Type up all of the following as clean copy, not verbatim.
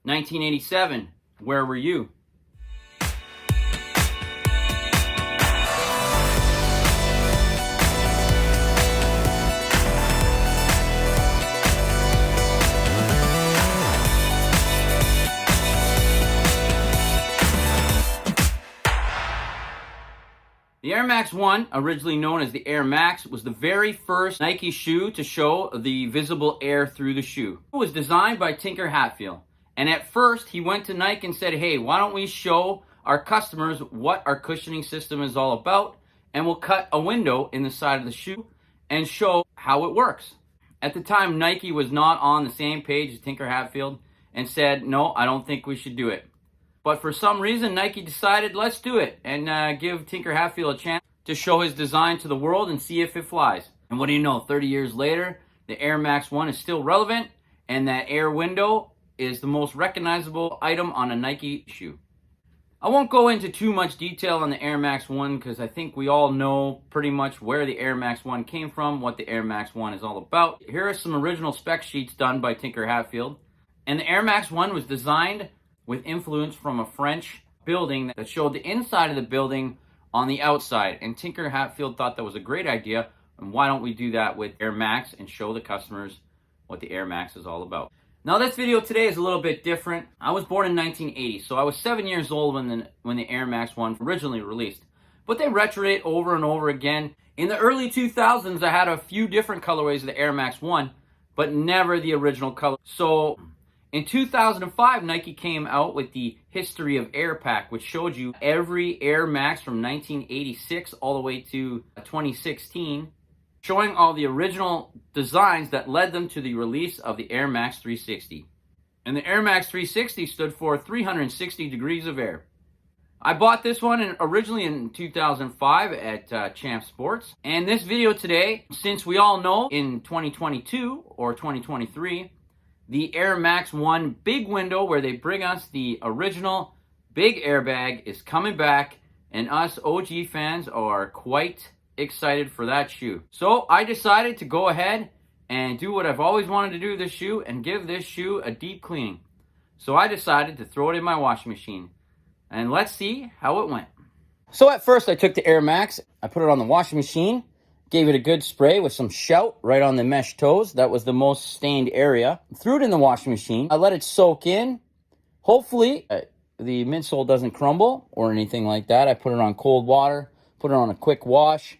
1987, where were you? The Air Max 1, originally known as the Air Max, was the very first Nike shoe to show the visible air through the shoe. It was designed by Tinker Hatfield. And at first, he went to Nike and said, hey, why don't we show our customers what our cushioning system is all about, and we'll cut a window in the side of the shoe and show how it works. At the time, Nike was not on the same page as Tinker Hatfield and said, no, I don't think we should do it. But for some reason, Nike decided, let's do it and give Tinker Hatfield a chance to show his design to the world and see if it flies. And what do you know, 30 years later, the Air Max 1 is still relevant, and that air window is the most recognizable item on a Nike shoe. I won't go into too much detail on the Air Max 1 because I think we all know pretty much where the Air Max 1 came from, what the Air Max 1 is all about. Here are some original spec sheets done by Tinker Hatfield. And the Air Max 1 was designed with influence from a French building that showed the inside of the building on the outside. And Tinker Hatfield thought that was a great idea, and why don't we do that with Air Max and show the customers what the Air Max is all about. Now this video today is a little bit different. I was born in 1980, so I was 7 years old when the Air Max 1 originally released. But they retroed it over and over again. In the early 2000s, I had a few different colorways of the Air Max 1, but never the original color. So in 2005, Nike came out with the History of Air pack, which showed you every Air Max from 1986 all the way to 2016, showing all the original designs that led them to the release of the Air Max 360. And the Air Max 360 stood for 360 degrees of air. I bought this one originally in 2005 at Champ Sports. And this video today, since we all know in 2022 or 2023, the Air Max 1 big window where they bring us the original big airbag is coming back, and us OG fans are quite excited for that shoe. So I decided to go ahead and do what I've always wanted to do with this shoe and give this shoe a deep cleaning. So I decided to throw it in my washing machine, and let's see how it went. So at first I took the Air Max, I put it on the washing machine, gave it a good spray with some Shout right on the mesh toes. That was the most stained area. Threw it in the washing machine. I let it soak in. Hopefully the midsole doesn't crumble or anything like that. I put it on cold water, put it on a quick wash,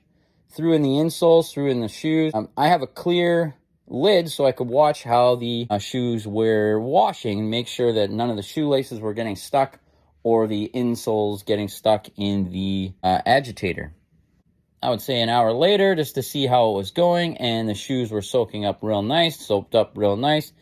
threw in the insoles, threw in the shoes. I have a clear lid so I could watch how the shoes were washing and make sure that none of the shoelaces were getting stuck or the insoles getting stuck in the agitator. I would say an hour later just to see how it was going, and the shoes were soaking up real nice, soaked up real nice,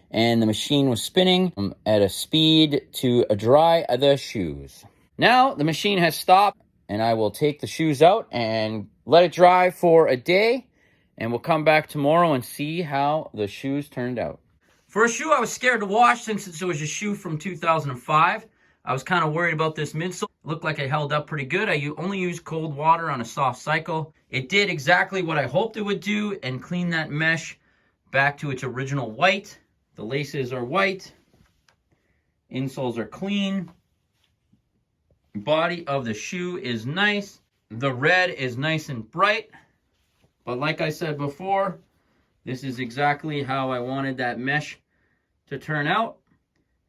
and the machine was spinning at a speed to dry the shoes. Now the machine has stopped, and I will take the shoes out and let it dry for a day, and we'll come back tomorrow and see how the shoes turned out. For a shoe I was scared to wash since it was a shoe from 2005. I was kind of worried about this midsole. It looked like it held up pretty good. I only used cold water on a soft cycle. It did exactly what I hoped it would do and clean that mesh back to its original white. The laces are white. Insoles are clean. Body of the shoe is nice. The red is nice and bright. But like I said before, this is exactly how I wanted that mesh to turn out.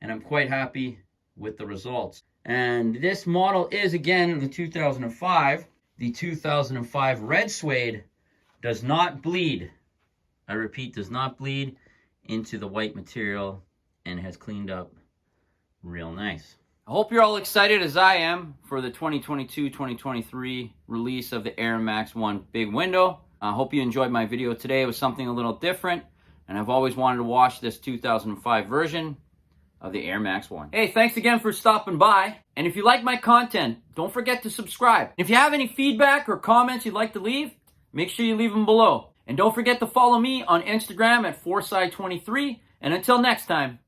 And I'm quite happy with the results. And this model is again the 2005. The 2005 red suede does not bleed. I repeat, does not bleed into the white material and has cleaned up real nice. I hope you're all excited as I am for the 2022-2023 release of the Air Max 1 big window. I hope you enjoyed my video today. It was something a little different, and I've always wanted to watch this 2005 version of the Air Max 1. Hey, thanks again for stopping by. And if you like my content, don't forget to subscribe. If you have any feedback or comments you'd like to leave, make sure you leave them below. And don't forget to follow me on Instagram at Foresight23. And until next time,